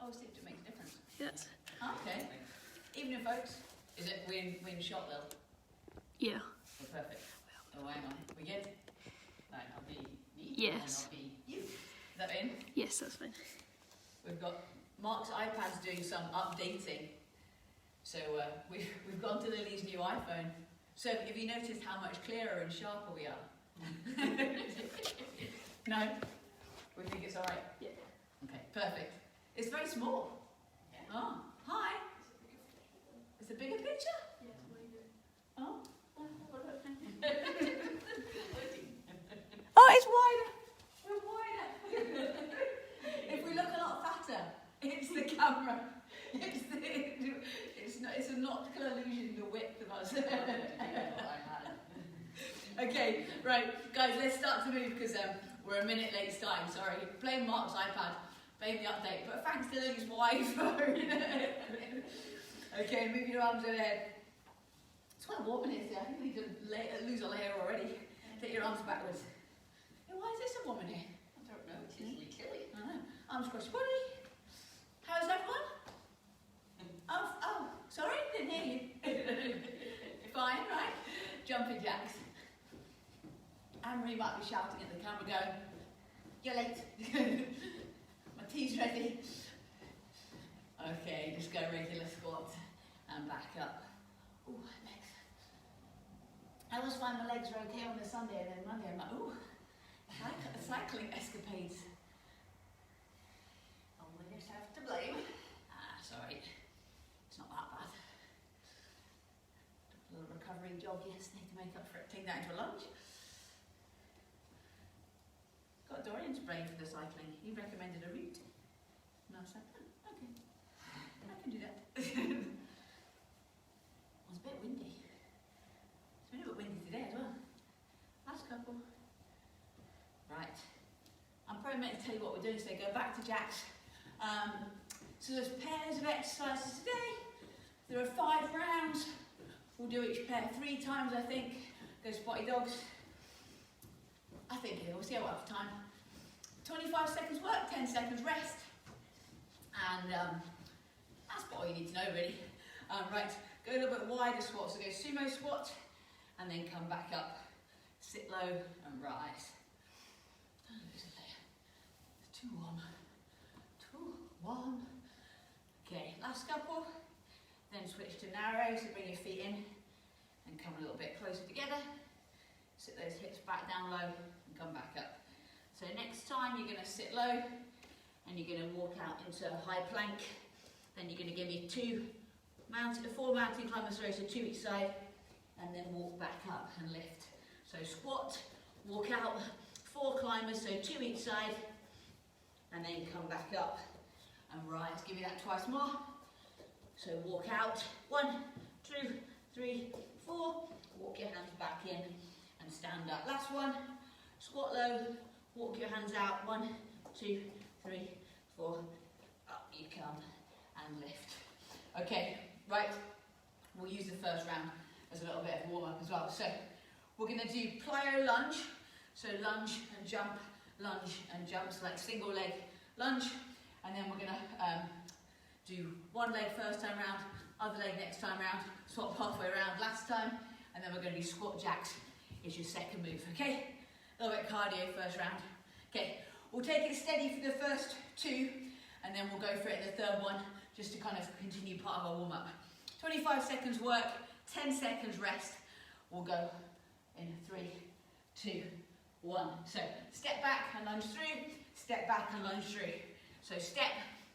always think it makes a difference. Yes. Okay. Evening, folks. Is it we in shot though? Yeah. Oh, perfect. Oh, hang on. We good? Right, I'll be me. Yes. And I'll be you. Is that in? Yes, that's fine. We've got Mark's iPad's doing some updating. So we've gone to Lily's new iPhone. So have you noticed how much clearer and sharper we are? No? We think it's alright? Yeah. Okay, perfect. It's very small. Yeah. Oh, hi. It's a bigger picture? Yes, Oh. oh, it's wider. We're wider. If we look a lot fatter, it's the camera. It's an optical illusion, the width of us. Okay, right, guys, let's start to move because we're a minute late starting. Sorry, blame Mark's iPad, blame the update, but thanks to Lily's iPhone. Okay, move your arms overhead. It's quite warm in here today. I think we need to lose our layer already. Take your arms backwards. Hey, why is this so warm in here? I don't know, it's usually chilly. I know. Arms across your body. How's everyone? Oh, sorry, didn't hear you. Fine, right? Jumping jacks. Anne-Marie might be shouting at the camera going, you're late. My tea's ready. Okay, just go regular squat and back up. Ooh, legs. I always find my legs are okay on the Sunday and then Monday I'm like, ooh, cycling escapades. Only yourself to blame. Sorry. It's not that bad. Took a little recovery jog yesterday to make up for it. Take that into a lunch. Got Dorian's brain for the cycling. He recommended a route. And I was like, oh, okay. I can do that. It was a bit windy. It's been a bit windy today as well. Last couple. Right. I'm probably meant to tell you what we're doing today. Go back to Jack's. So there's pairs of exercises today. There are 5 rounds. We'll do each pair 3 times, I think. Go spotty dogs. I think we'll see how much time. 25 seconds work, 10 seconds rest. And that's what all you need to know really. Right, go a little bit wider squat. So go sumo squat and then come back up. Sit low and rise. Don't lose a layer. 2, 1. 2, 1. Okay, last couple. Then switch to narrow, so bring your feet in and come a little bit closer together. Sit those hips back down low and come back up. So next time you're going to sit low and you're going to walk out into a high plank. Then you're going to give me 4 mountain climbers, so 2 each side, and then walk back up and lift. So squat, walk out, 4 climbers, so 2 each side, and then come back up and rise. Give me that twice more. So walk out, 1, 2, 3, 4. Walk your hands back in and stand up. Last one, squat low, walk your hands out. 1, 2, 3, 4. Up you come and lift. Okay, right. We'll use the first round as a little bit of warm up as well. So we're going to do plyo lunge. So lunge and jump, so like single leg lunge. And then we're going to do one leg first time round, other leg next time round, swap halfway around last time, and then we're going to do squat jacks is your second move, okay? A little bit cardio first round. Okay, we'll take it steady for the first 2, and then we'll go for it in the third one, just to kind of continue part of our warm-up. 25 seconds work, 10 seconds rest. We'll go in 3, 2, 1. So step back and lunge through, step back and lunge through. So step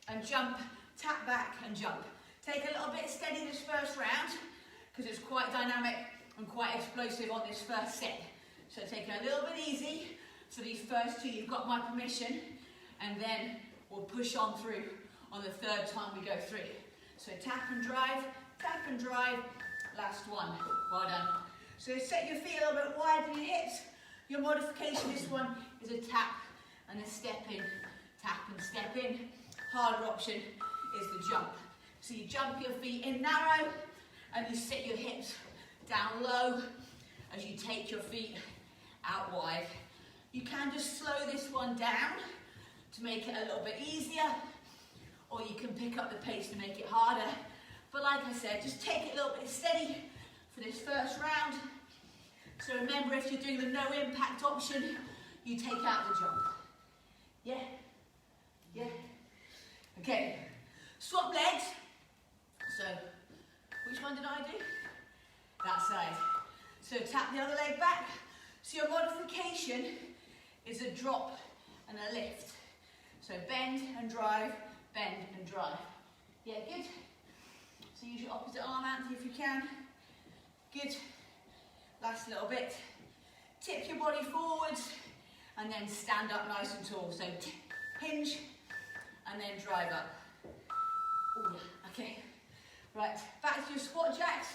and jump, tap back and jump. Take a little bit steady this first round, because it's quite dynamic and quite explosive on this first set. So take it a little bit easy. So these first 2, you've got my permission, and then we'll push on through on the third time we go through. So tap and drive, last one. Well done. So set your feet a little bit wide in your hips. Your modification, this one, is a tap and a step in, tap and step in. Harder option is the jump. So you jump your feet in narrow and you set your hips down low as you take your feet out wide. You can just slow this one down to make it a little bit easier, or you you can pick up the pace to make it harder. But like I said, just take it a little bit steady for this first round. So remember, if you're doing the no impact option, you take out the jump. Yeah? Yeah? Okay. Swap legs. So, which one did I do? That side. So tap the other leg back. So your modification is a drop and a lift. So bend and drive, bend and drive. Yeah, good. So use your opposite arm, Anthony, if you can. Good. Last little bit. Tip your body forwards and then stand up nice and tall. So hinge and then drive up. Ooh, okay. Right, back to your squat jacks.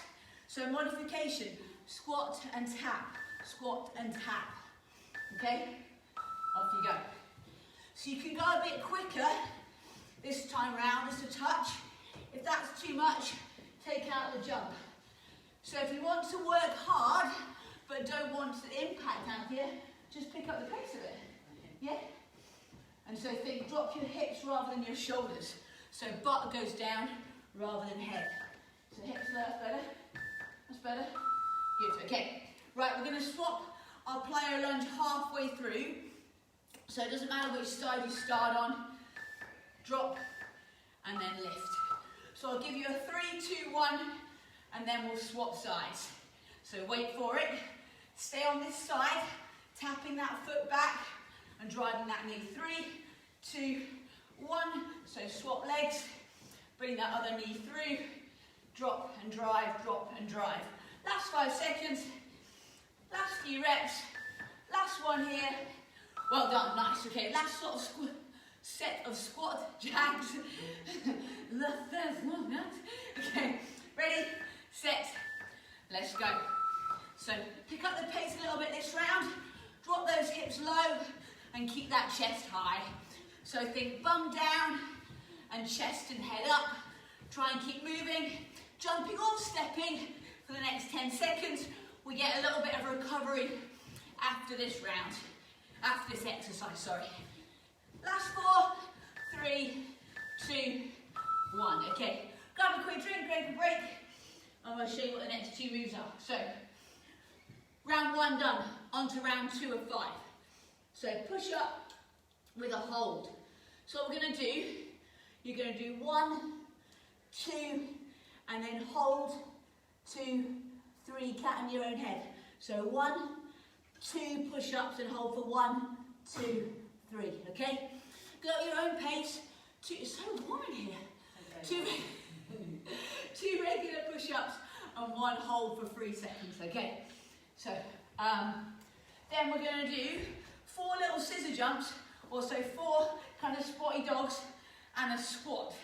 So modification, squat and tap, squat and tap. Okay? Off you go. So you can go a bit quicker this time round, just a touch. If that's too much, take out the jump. So if you want to work hard, but don't want the impact out here, just pick up the pace of it. Yeah? And so think, drop your hips rather than your shoulders. So butt goes down rather than head. So hips there, that's better. That's better. Good, okay. Right, we're going to swap our plyo lunge halfway through. So it doesn't matter which side you start on. Drop and then lift. So I'll give you a 3, 2, 1, and then we'll swap sides. So wait for it. Stay on this side, tapping that foot back and driving that knee. 3, 2, 1. So swap legs. Bring that other knee through. Drop and drive, drop and drive. Last 5 seconds. Last few reps. Last one here. Well done, nice. Okay, last sort of set of squat jacks. Okay, ready, set, let's go. So pick up the pace a little bit this round. Drop those hips low and keep that chest high. So think bum down and chest and head up. Try and keep moving, jumping or stepping for the next 10 seconds. We get a little bit of recovery after this round. After this exercise, sorry. Last 4, 3, 2, 1. Okay, grab a quick drink, grab a break. I'm going to show you what the next 2 moves are. So, round 1 done. On to round 2 of 5. So, push up with a hold. So what we're going to do, you're going to do 1, 2, and then hold, 2, 3, cat in your own head. So 1, 2 push-ups and hold for 1, 2, 3, okay? Go at your own pace. It's so warm in here. Okay. 2 regular push-ups and 1 hold for 3 seconds, okay? So, then we're going to do 4 little scissor jumps, or so 4 kind of spotty dogs and a squat.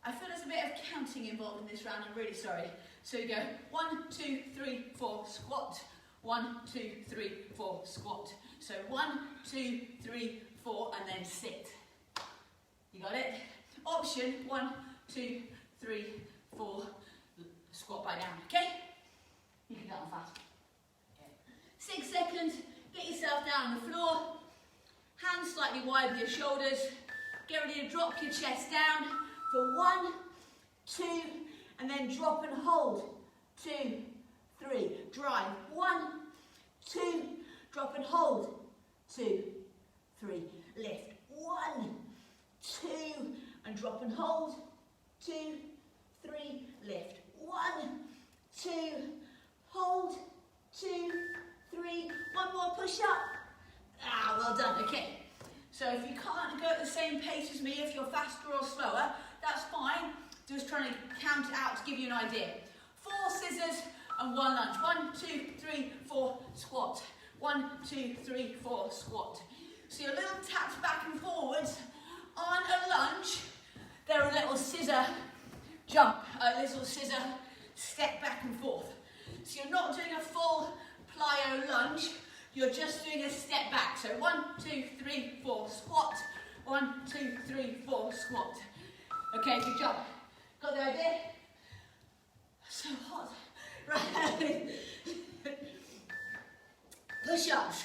I feel there's a bit of counting involved in this round, I'm really sorry. So you go 1, 2, 3, 4, squat. 1, 2, 3, 4, squat. So 1, 2, 3, 4, and then sit. You got it? Option 1, 2, 3, 4, squat back down. Okay? You can get on fast. Okay. 6 seconds. Get yourself down on the floor. Hands slightly wide with your shoulders. Get ready to drop your chest down for 1, 2, and then drop and hold. 2, 3. Drive. 1, 2. Drop and hold. 2, 3. Lift. 1, 2, and drop and hold. 2, 3. Lift. 1, 2. Hold. 2, 3. One more push up. Ah, well done. Okay. So if you can't go at the same pace as me, if you're faster or slower, that's fine. Just trying to count it out to give you an idea. 4 scissors and 1 lunge. 1, 2, 3, 4, squat. 1, 2, 3, 4, squat. So your little taps back and forwards aren't a lunge. They're a little scissor jump, a little scissor step back and forth. So you're not doing a full plyo lunge. You're just doing a step back. So 1, 2, 3, 4, squat. 1, 2, 3, 4, squat. Okay, good job. Got the idea? So hot. Right. Push-ups.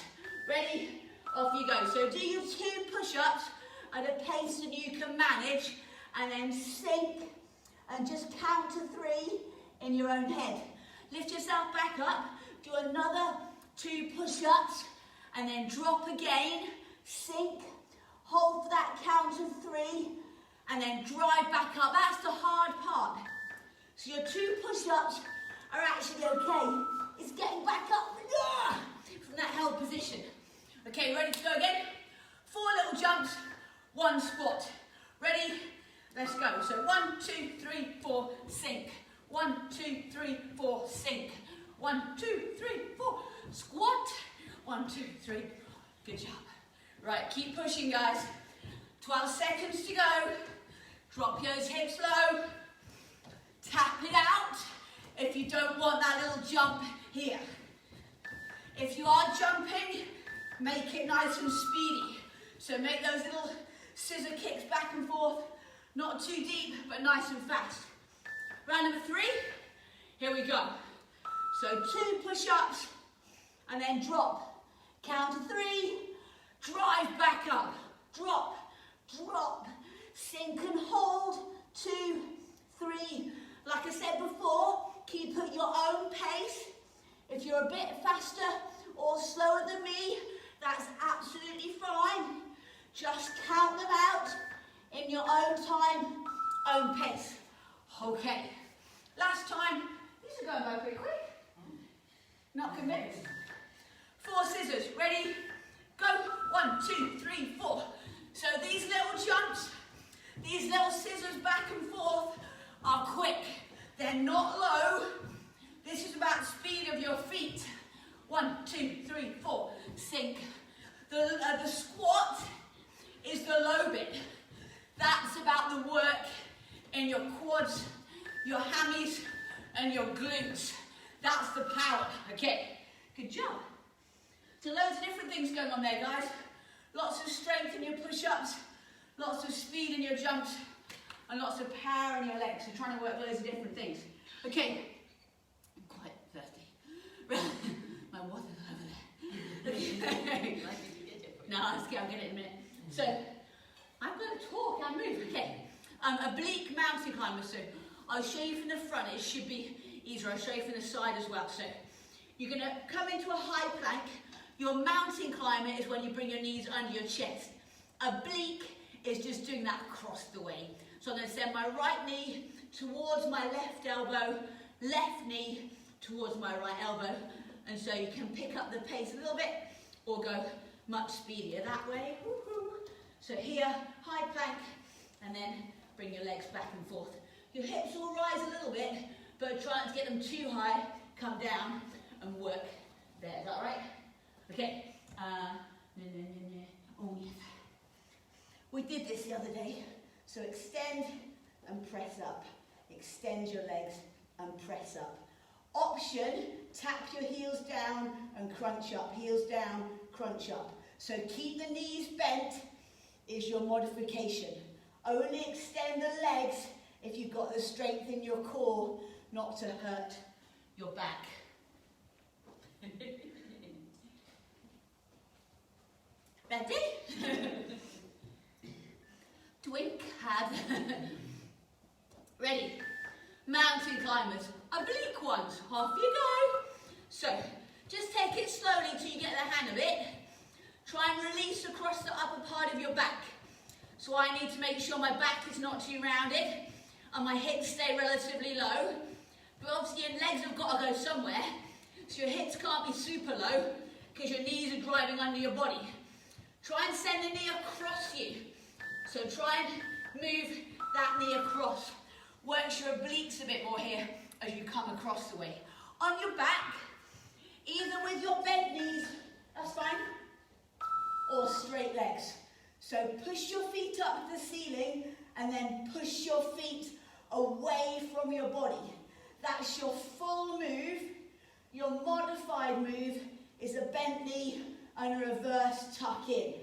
Ready? Off you go. So do your 2 push-ups at a pace that you can manage and then sink, and just count to 3 in your own head. Lift yourself back up, do another 2 push-ups, and then drop again, sink, hold for that count of 3, and then drive back up. That's the hard part. So your 2 push-ups are actually okay. It's getting back up from that held position. Okay, ready to go again? 4 little jumps, 1 squat. Ready? Let's go. So 1, 2, 3, 4, sink. 1, 2, 3, 4, sink. 1, 2, 3, 4, squat. 1, 2, 3. Good job. Right, keep pushing, guys. 12 seconds to go. Drop those hips low. Tap it out if you don't want that little jump here. If you are jumping, make it nice and speedy. So make those little scissor kicks back and forth. Not too deep, but nice and fast. Round number 3. Here we go. So 2 push-ups and then drop. Count to 3. Drive back up. Drop, drop. Sink and hold. 2, 3. Like I said before, keep at your own pace. If you're a bit faster or slower than me, that's absolutely fine. Just count them out in your own time, own pace. Okay, last time. These are going by pretty quick. Not convinced. 4 scissors, ready? Go, 1, 2, 3, 4. So these little jumps, these little scissors back and forth are quick. They're not low. This is about speed of your feet. 1, 2, 3, 4, sink. The squat is the low bit. That's about the work in your quads, your hammies, and your glutes. That's the power. Okay, good job. So loads of different things going on there, guys. Lots of strength in your push-ups, lots of speed in your jumps, and lots of power in your legs. So trying to work loads of different things. Okay, I'm quite thirsty. My water's over there. Okay. No, I'm getting it in a minute. So, I'm going to talk and move. Okay, oblique mountain climber. So, I'll show you from the front. It should be easier. I'll show you from the side as well. So, you're going to come into a high plank. Your mountain climber is when you bring your knees under your chest. Oblique is just doing that across the way. So, I'm going to send my right knee towards my left elbow, left knee towards my right elbow. And so you can pick up the pace a little bit or go much speedier that way. So here, high plank, and then bring your legs back and forth. Your hips will rise a little bit, but try not to get them too high. Come down and work there. Is that right? Okay. Oh, yes. We did this the other day. So extend and press up. Extend your legs and press up. Option, tap your heels down and crunch up. Heels down, crunch up. So keep the knees bent is your modification. Only extend the legs if you've got the strength in your core not to hurt your back. Ready? Twink had. Ready? Mountain climbers. Oblique ones. Off you go. So, just take it slowly till you get the hang of it. Try and release across the upper part of your back. So I need to make sure my back is not too rounded and my hips stay relatively low. But obviously your legs have got to go somewhere. So your hips can't be super low because your knees are driving under your body. Try and send the knee across you. So try and move that knee across. Work your obliques a bit more here as you come across the way. On your back, either with your bent knees, that's fine, or straight legs. So push your feet up to the ceiling and then push your feet away from your body. That's your full move. Your modified move is a bent knee and a reverse tuck in.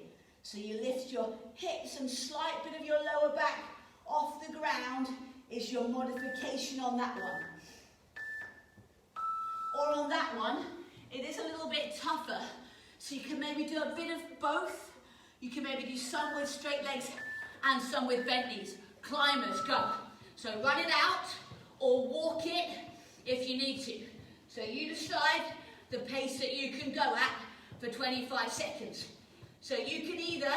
So you lift your hips and slight bit of your lower back off the ground is your modification on that one. Or on that one, it is a little bit tougher. So you can maybe do a bit of both. You can maybe do some with straight legs and some with bent knees. climbers, go. So run it out or walk it if you need to. So you decide the pace that you can go at for 25 seconds. So you can either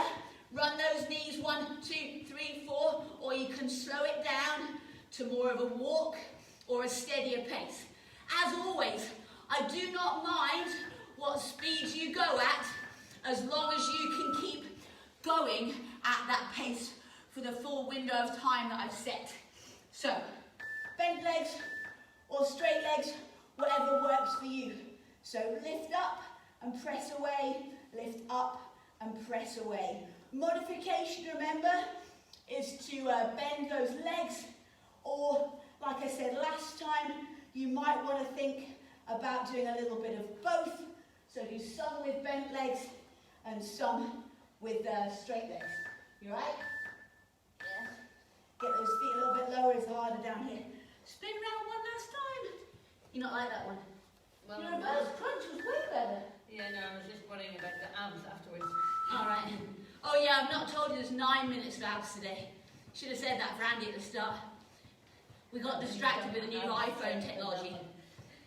run those knees 1, 2, 3, 4, or you can slow it down to more of a walk or a steadier pace. As always, I do not mind what speed you go at as long as you can keep going at that pace for the full window of time that I've set. So, bent legs or straight legs, whatever works for you. So lift up and press away, lift up and press away. Modification, remember, is to bend those legs, or like I said last time, you might want to think about doing a little bit of both. So do some with bent legs and some with straight legs. You right? Yeah. Get those feet a little bit lower, it's harder down here. Spin around one last time. You not like that one? Well, Your reverse crunch was way better. yeah, no, I was just worrying about the abs afterwards. All right. Oh yeah, I've not told you there's 9 minutes of abs today. Should have said that for Andy at the start. We got distracted with the new iPhone technology.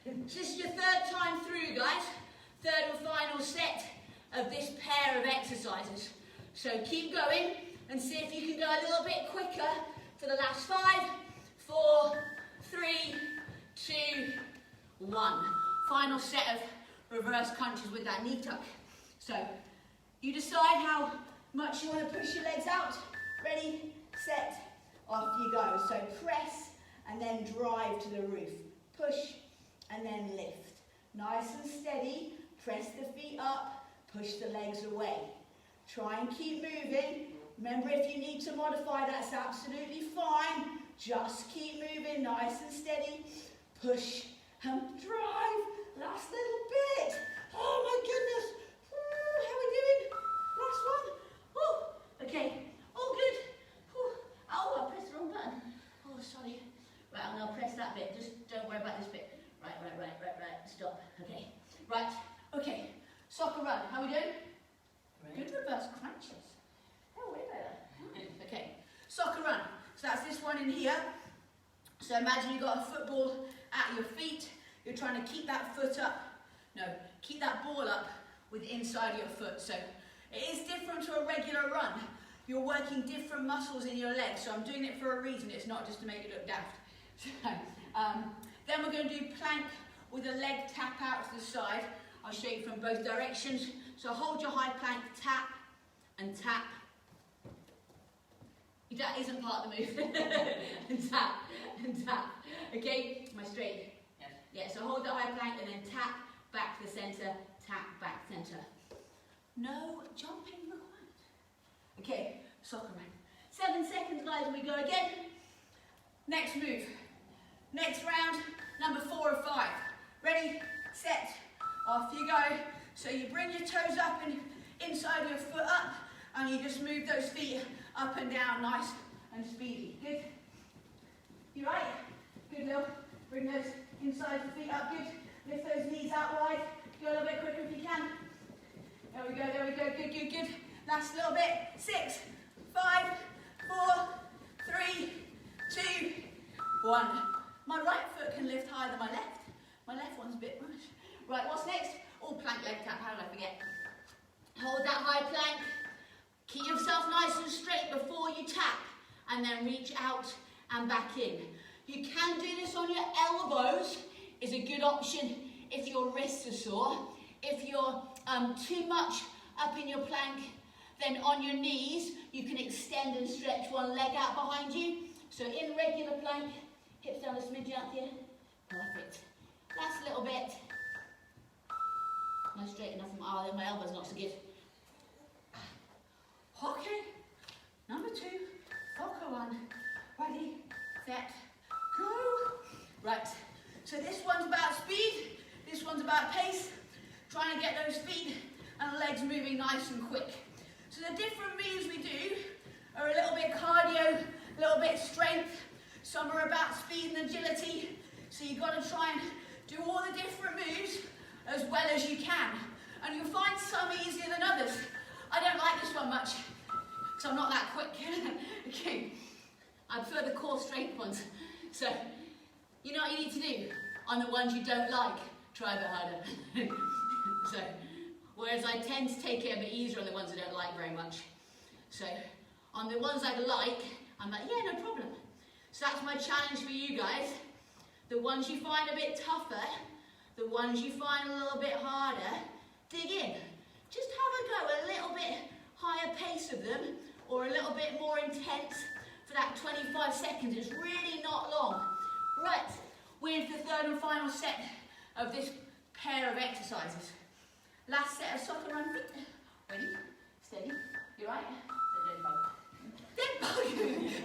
So this is your third time through, guys. Third and final set of this pair of exercises. So keep going and see if you can go a little bit quicker for the last 5, 4, 3, 2, 1. Final set of reverse crunches with that knee tuck. So you decide how much you want to push your legs out. Ready, set, off you go. So press and then drive to the roof. Push and then lift. Nice and steady. Press the feet up, push the legs away. Try and keep moving. Remember, if you need to modify, that's absolutely fine. Just keep moving, nice and steady. Push and drive. Last little bit. Oh my goodness. Ooh, how are we doing? Last one. Ooh, okay. All good. Ooh. Oh, I pressed the wrong button. Oh, sorry. Right, I'm going to press that bit. Just don't worry about this bit. Right. Stop. Okay. Right. Okay. Soccer run. How are we doing? Right. Good reverse crunches. Oh, way better. Okay. Soccer run. So that's this one in here. So imagine you've got a football at your feet. You're trying to keep that foot up. No, keep that ball up with the inside of your foot. So it is different to a regular run. You're working different muscles in your legs. So I'm doing it for a reason. It's not just to make it look daft. So, then we're going to do plank with a leg tap out to the side. I'll show you from both directions. So hold your high plank, tap and tap. That isn't part of the move. And tap and tap. Okay, am I straight? Yes. Yeah, so hold the high plank and then tap back to the centre, tap back centre. No jumping required. Okay, soccer run. 7 seconds, guys, and we go again. Next move. Next round, number 4 or 5. Ready, set, off you go. So you bring your toes up and inside your foot up, and you just move those feet up and down, nice and speedy. Good? You right? Good, Lil. Bring those inside the feet up, good. Lift those knees out wide. Go a little bit quicker if you can. There we go, good. Last little bit. 6, 5, 4, 3, 2, 1. My right foot can lift higher than my left. My left one's a bit much. Right, what's next? Oh, plank leg tap, how did I forget? Hold that high plank. Keep yourself nice and straight before you tap, and then reach out and back in. You can do this on your elbows, is a good option if your wrists are sore. If you're too much up in your plank, then on your knees, you can extend and stretch one leg out behind you. So in regular plank, hips down a smidge out here. Perfect. Last little bit. No, straight enough. Oh, my elbow's not so good. Okay. Number 2. Soccer run. Ready, set, go. Right. So this one's about speed. This one's about pace. Trying to get those feet and legs moving nice and quick. So the different moves we do are a little bit cardio, a little bit strength. Some are about speed and agility. So you've got to try and do all the different moves as well as you can. And you'll find some easier than others. I don't like this one much, because I'm not that quick. Okay. I prefer the core strength ones. So, you know what you need to do? On the ones you don't like, try a bit harder. So, whereas I tend to take it a bit easier on the ones I don't like very much. So, on the ones I like, I'm like, yeah, no problem. So that's my challenge for you guys. The ones you find a bit tougher, the ones you find a little bit harder, dig in. Just have a go, a little bit higher pace of them, or a little bit more intense for that 25 seconds. It's really not long. Right, we're into the third and final set of this pair of exercises. Last set of soccer run feet. Ready? Steady. You right? Dead bug.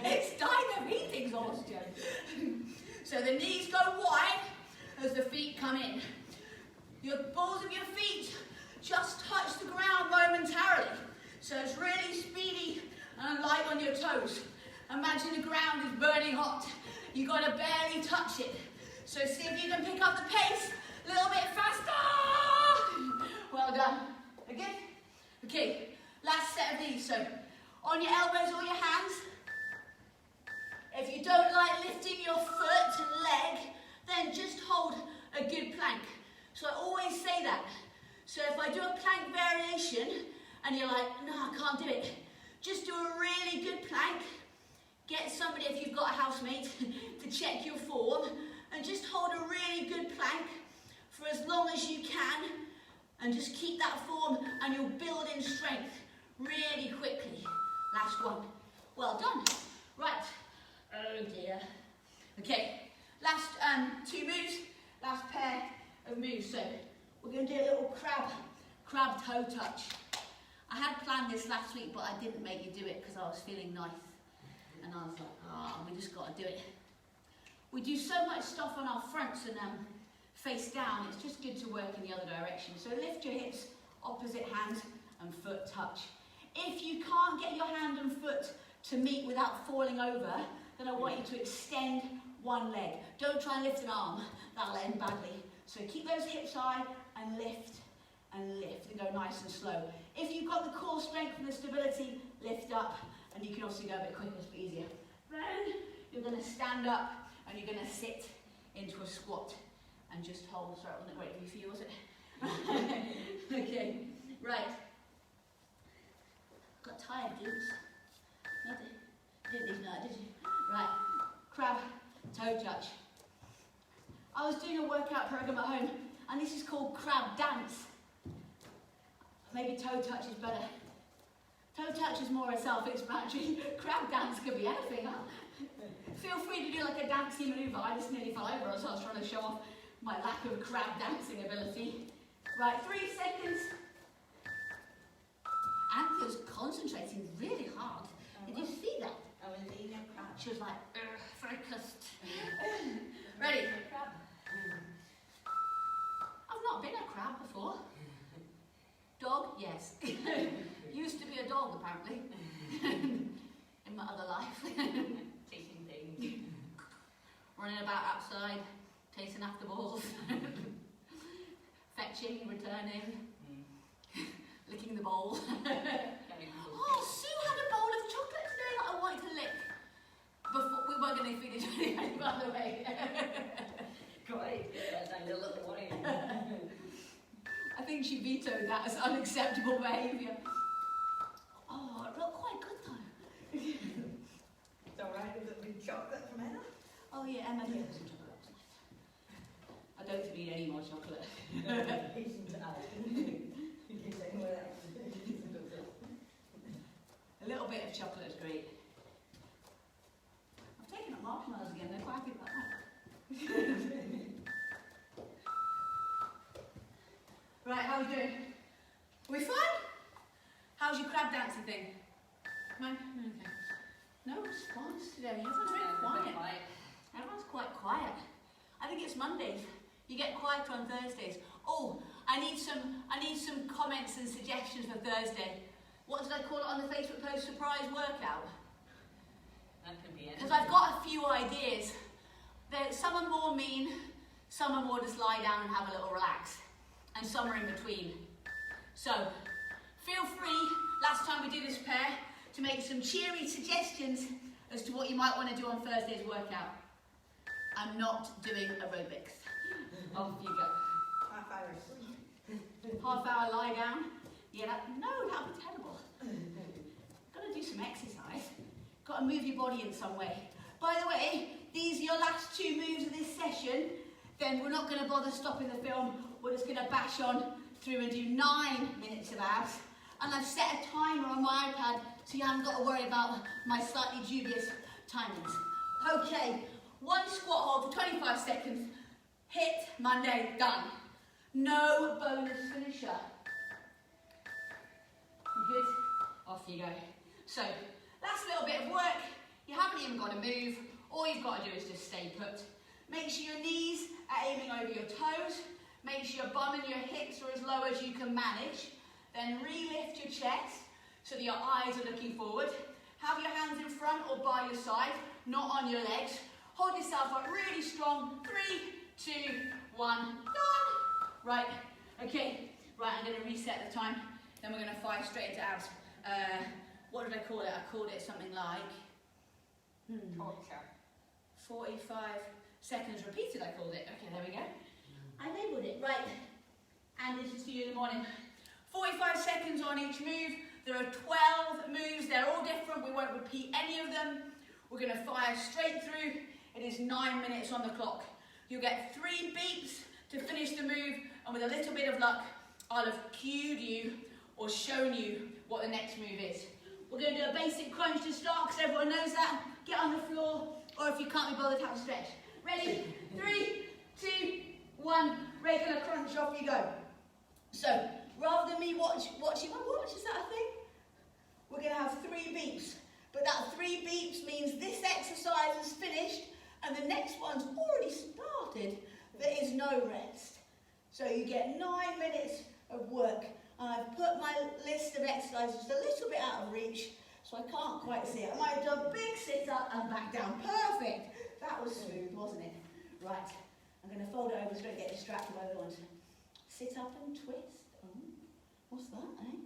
It's diabetes exhaustion. So the knees go wide as the feet come in. Your balls of your feet just touch the ground momentarily. So it's really speedy and light on your toes. Imagine the ground is burning hot. You got to barely touch it. So see if you can pick up the pace a little bit faster. Well done. Again. Okay, last set of these. So on your elbows or your hands. If you don't like lifting your foot and leg, then just hold a good plank. So I always say that. So if I do a plank variation and you're like, no, I can't do it, just do a really good plank. Get somebody, if you've got a housemate, to check your form and just hold a really good plank for as long as you can and just keep that form and you'll build in strength really quickly. Last one. Well done. Right. Oh dear. Okay, last two moves, last pair of moves. So we're going to do a little crab toe touch. I had planned this last week, but I didn't make you do it because I was feeling nice. And I was like, we just got to do it. We do so much stuff on our fronts and face down, it's just good to work in the other direction. So lift your hips, opposite hand and foot touch. If you can't get your hand and foot to meet without falling over, then I want you to extend one leg. Don't try and lift an arm, that'll end badly. So keep those hips high and lift and go nice and slow. If you've got the core strength and the stability, lift up, and you can also go a bit quicker, it's a bit easier. Then you're going to stand up and you're going to sit into a squat and just hold. Sorry, it wasn't a great view for you, was it? Okay, right. Got tired, glutes. Didn't even know, did you? Right, crab toe touch. I was doing a workout program at home, and this is called crab dance. Maybe toe touch is better. Toe touch is more self-explanatory. Crab dance could be anything, huh? Feel free to do like a dancing manoeuvre. I just nearly fell over as I was trying to show off my lack of crab dancing ability. Right, 3 seconds. Anthea's concentrating really hard. Did you see that? I was eating a crab. She was like, focused. Ready? I've not been a crab before. Dog? Yes. Used to be a dog, apparently. In my other life. Chasing things. Running about outside, chasing after balls. Fetching, returning. Licking the bowl. Oh, Sue had a bowl of chocolate today that I wanted to lick. Before, we weren't going to feed it to anybody, by the way. Great. That's a little worry. I think she vetoed that as unacceptable behaviour. Oh, it looked quite good though. It's alright with it with chocolate from Emma? Oh yeah, Emma gave us some chocolate. That was nice. I don't need any more chocolate. A little bit of chocolate is great. I've taken up marshmallows again, they're quite happy about that. Right, how are we doing? Are we fine? How's your crab dancing thing? Come on. Okay. No response today. Everyone's very quiet. Everyone's quite quiet. I think it's Mondays. You get quieter on Thursdays. Oh, I need some comments and suggestions for Thursday. What did I call it on the Facebook post? Surprise workout. That could be it. Because I've got a few ideas. Some are more mean, some are more just lie down and have a little relax. And some are in between. So, feel free, last time we did this pair, to make some cheery suggestions as to what you might want to do on Thursday's workout. I'm not doing aerobics. Off you go. Half hour sleep. Half hour lie down. Yeah, that would be terrible. Got to do some exercise. Got to move your body in some way. By the way, these are your last 2 moves of this session. Then we're not going to bother stopping the film. We're just going to bash on through and do 9 minutes of abs. And I've set a timer on my iPad so you haven't got to worry about my slightly dubious timings. Okay, 1 squat hold for 25 seconds. Hit, Monday, done. No bonus finisher. You good? Off you go. So, that's a little bit of work. You haven't even got to move. All you've got to do is just stay put. Make sure your knees are aiming over your toes. Make sure your bum and your hips are as low as you can manage. Then re-lift your chest so that your eyes are looking forward. Have your hands in front or by your side, not on your legs. Hold yourself up really strong. 3, 2, 1, done. Right, okay. Right, I'm going to reset the time. Then we're going to fire straight into abs. What did I call it? I called it something like... Torture. 45 seconds repeated, I called it. Okay, there we go. I labelled it. Right. And this is for you in the morning. 45 seconds on each move. There are 12 moves. They're all different. We won't repeat any of them. We're going to fire straight through. It is 9 minutes on the clock. You'll get 3 beeps to finish the move. And with a little bit of luck, I'll have cued you or shown you what the next move is. We're going to do a basic crunch to start because everyone knows that. Get on the floor, or if you can't be bothered, have a stretch. Ready? 3, 2, 1. Regular crunch, off you go. So, rather than me watching, is that a thing? We're going to have 3 beeps. But that 3 beeps means this exercise is finished, and the next one's already started. There is no rest. So you get 9 minutes of work. And I've put my list of exercises a little bit out of reach, so I can't quite see it. I might have done a big sit-up and back down. Perfect. That was smooth, wasn't it? Right. I'm going to fold it over so I don't get distracted by the other ones. Sit up and twist. Oh, what's that, eh?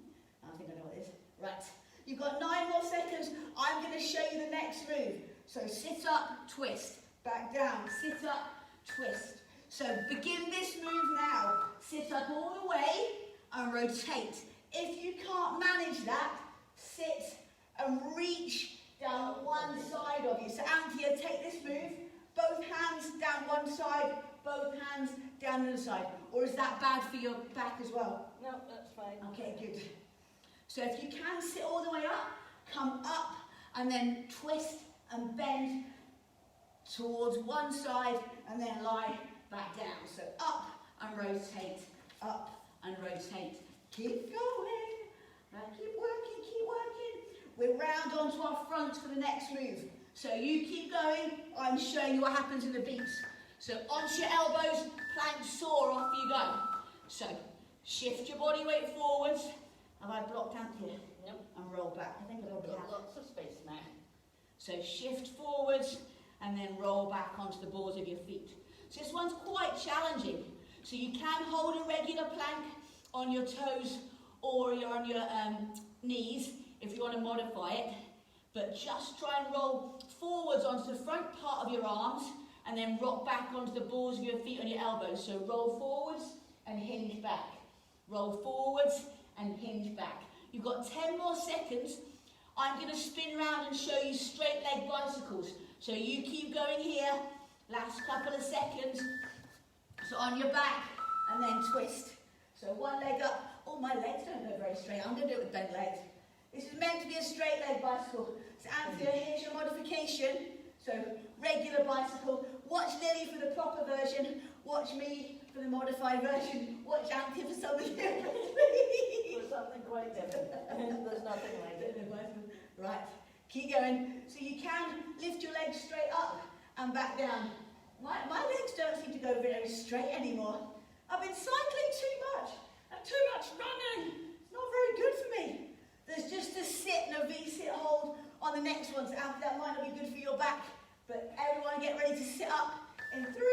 I think I know what it is. Right. You've got 9 more seconds. I'm going to show you the next move. So sit up, twist. Back down. Sit up, twist. So begin this move now. Sit up all the way and rotate. If you can't manage that, sit and reach down one side of you. So Anthea, take this move. Both hands down one side, both hands down the other side. Or is that bad for your back as well? No, that's fine. Okay, good. So if you can sit all the way up, come up and then twist and bend towards one side and then lie back down. So up and rotate, up and rotate. Keep going. Right, keep working, keep working. We're round onto our front for the next move. So you keep going. I'm showing you what happens in the beats. So onto your elbows, plank soar, off you go. So shift your body weight forwards. Have I blocked out here? Nope. And roll back. I think I We've rolled got back. lots of space now. So shift forwards and then roll back onto the balls of your feet. So this one's quite challenging. So you can hold a regular plank on your toes or you're on your knees if you want to modify it. But just try and roll forwards onto the front part of your arms and then rock back onto the balls of your feet on your elbows. So roll forwards and hinge back. Roll forwards and hinge back. You've got 10 more seconds. I'm going to spin around and show you straight leg bicycles. So you keep going here. Last couple of seconds. So on your back and then twist. So one leg up. Oh, my legs don't go very straight. I'm going to do it with bent legs. This is meant to be a straight leg bicycle. So Anthea, here's your modification. So regular bicycle. Watch Lily for the proper version. Watch me for the modified version. Watch Anthea for something different. For something quite different. There's nothing like it. Right, keep going. So you can lift your legs straight up and back down. My legs don't seem to go very straight anymore. I've been cycling too much and too much running. It's not very good for me. There's just a sit and a V-sit hold on the next one. So that might not be good for your back. But everyone get ready to sit up in 3, 2,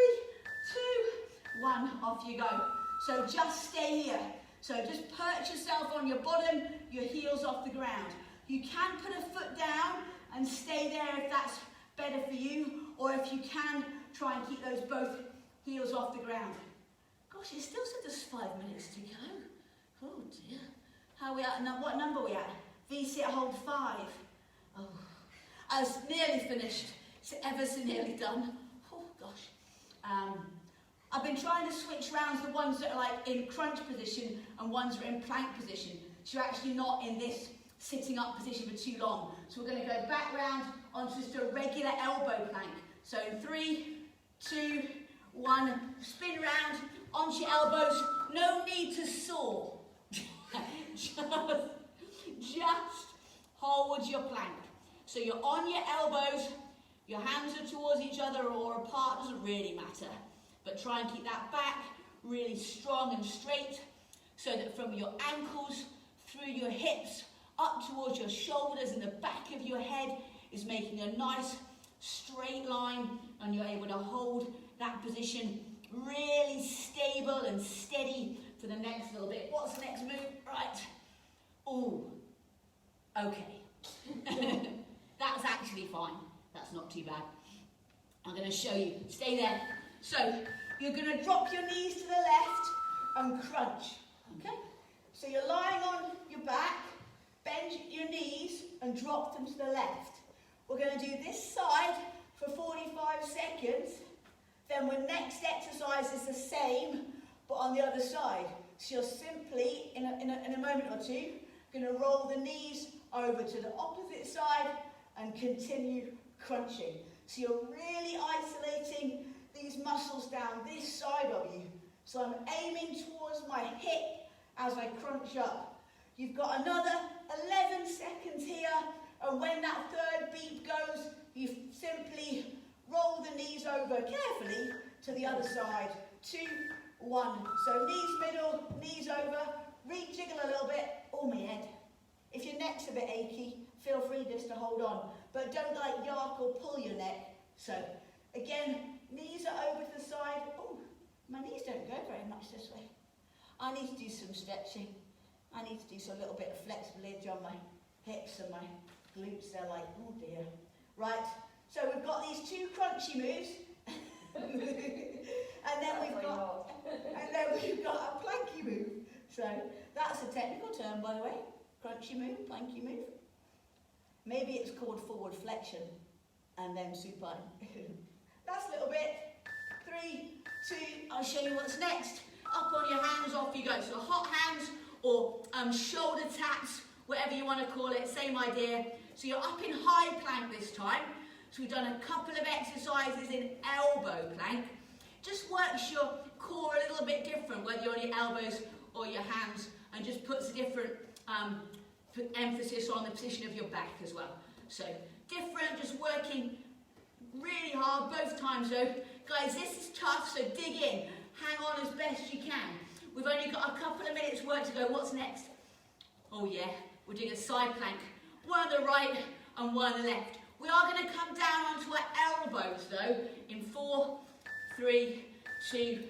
1. Off you go. So just stay here. So just perch yourself on your bottom, your heels off the ground. You can put a foot down and stay there if that's better for you, or if you can, try and keep those both heels off the ground. Gosh, it still said there's 5 minutes to go. Oh dear. How are we at? What number are we at? V-sit hold 5. Oh, I was nearly finished. It's ever so nearly done. Oh gosh. I've been trying to switch around the ones that are like in crunch position and ones that are in plank position. So you're actually not in this sitting up position for too long. So we're going to go back round onto just a regular elbow plank. So in 3, 2, 1, spin round onto your elbows. No need to soar. just hold your plank. So you're on your elbows, your hands are towards each other or apart, doesn't really matter. But try and keep that back really strong and straight, so that from your ankles through your hips up towards your shoulders and the back of your head is making a nice straight line, and you're able to hold that position really stable and steady for the next little bit. What's the next move? Right. Oh, okay. That's actually fine. That's not too bad. I'm going to show you. Stay there. So you're going to drop your knees to the left and crunch. Okay? So you're lying on your back, bend your knees and drop them to the left. We're going to do this side for 45 seconds. Then our next exercise is the same, but on the other side. So you're simply, in a moment or two, going to roll the knees over to the opposite side and continue crunching. So you're really isolating these muscles down this side of you. So I'm aiming towards my hip as I crunch up. You've got another 11 seconds here, and when that third beep goes, you simply roll the knees over carefully to the other side. 2, 1. So knees middle, knees over, re-jiggle a little bit. Oh, my head. If your neck's a bit achy, feel free just to hold on. But don't like yark or pull your neck. So, again, knees are over to the side. Oh, my knees don't go very much this way. I need to do some stretching. I need to do some little bit of flexibility on my hips and my glutes. They're like, oh dear. Right, so we've got these 2 crunchy moves. and then we've got a planky move. So that's a technical term, by the way. Crunchy move, planky move. Maybe it's called forward flexion and then supine. That's a little bit. 3, 2, I'll show you what's next. Up on your hands, off you go. So hot hands or shoulder taps, whatever you want to call it, same idea. So you're up in high plank this time. So we've done a couple of exercises in elbow plank. Just works your core a little bit different, whether you're on your elbows or your hands, and just puts a different emphasis on the position of your back as well. So different, just working really hard both times though. Guys, this is tough, so dig in. Hang on as best you can. We've only got a couple of minutes work to go. What's next? Oh yeah, we're doing a side plank. One on the right and one on the left. We are going to come down onto our elbows though in 4, 3, 2,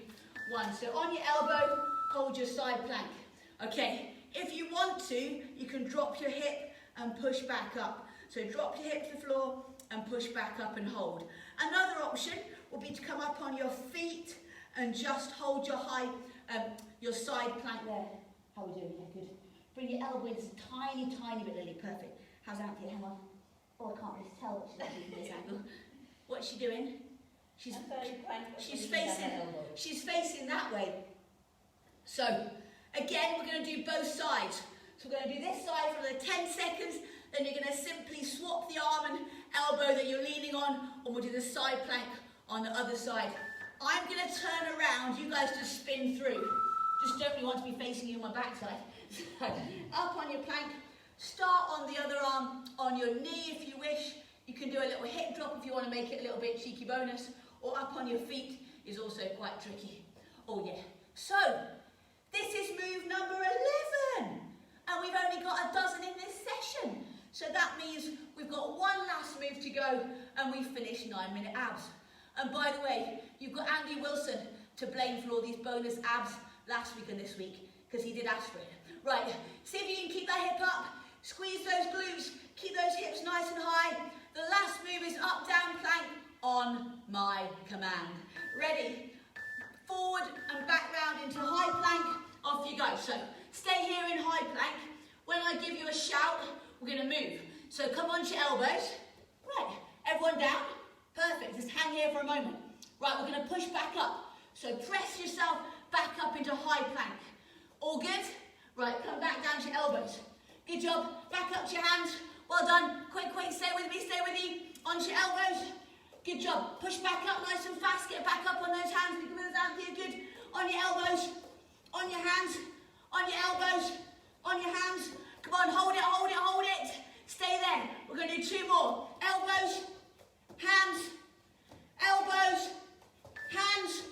1. So on your elbow, hold your side plank. Okay, if you want to, you can drop your hip and push back up. So drop your hip to the floor and push back up and hold. Another option will be to come up on your feet and just hold your side plank there. How are we doing? Yeah, good. Bring your elbow in just a tiny, tiny bit, Lily. Perfect. How's Anthea? Hang on. Oh, I can't really tell what she's doing from this angle. What's she doing? She's facing that way. So, again, we're going to do both sides. So we're going to do this side for the 10 seconds, then you're going to simply swap the arm and elbow that you're leaning on, and we'll do the side plank on the other side. I'm going to turn around, you guys just spin through. Just don't really want to be facing you on my backside. Up on your plank, start on the other arm, on your knee if you wish. You can do a little hip drop if you want to make it a little bit cheeky bonus, or up on your feet is also quite tricky. Oh yeah. So, this is move number 11, and we've only got a dozen in this session. So that means we've got one last move to go, and we've finished 9-minute abs. And by the way, you've got Andy Wilson to blame for all these bonus abs last week and this week, because he did ask for it. Right, see if you can keep that hip up, squeeze those glutes, Keep those hips nice and high. The last move is up, down plank on my command. Ready? Forward and back round into high plank. Off you go. So stay here in high plank. When I give you a shout, we're going to move. So come onto your elbows. Right, everyone down. Perfect, just hang here for a moment. Right, we're going to push back up. So press yourself back up into high plank. All good? Right, come back down to your elbows. Good job, back up to your hands. Well done, quick, stay with me, onto your elbows. Good job, push back up nice and fast, get back up on those hands, you can move down here, good. On your elbows, on your hands, on your elbows, on your hands. Come on, hold it. Stay there. We're going to do 2 more. Elbows, hands, elbows, hands.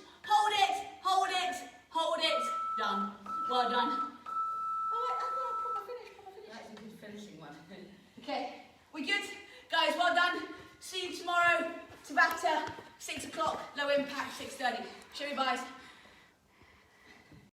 Hold it. Done. Well done. All right, proper finish. That's a good finishing one. Okay, we good? Guys, well done. See you tomorrow. Tabata, 6 o'clock. Low impact, 6:30. Show me, guys.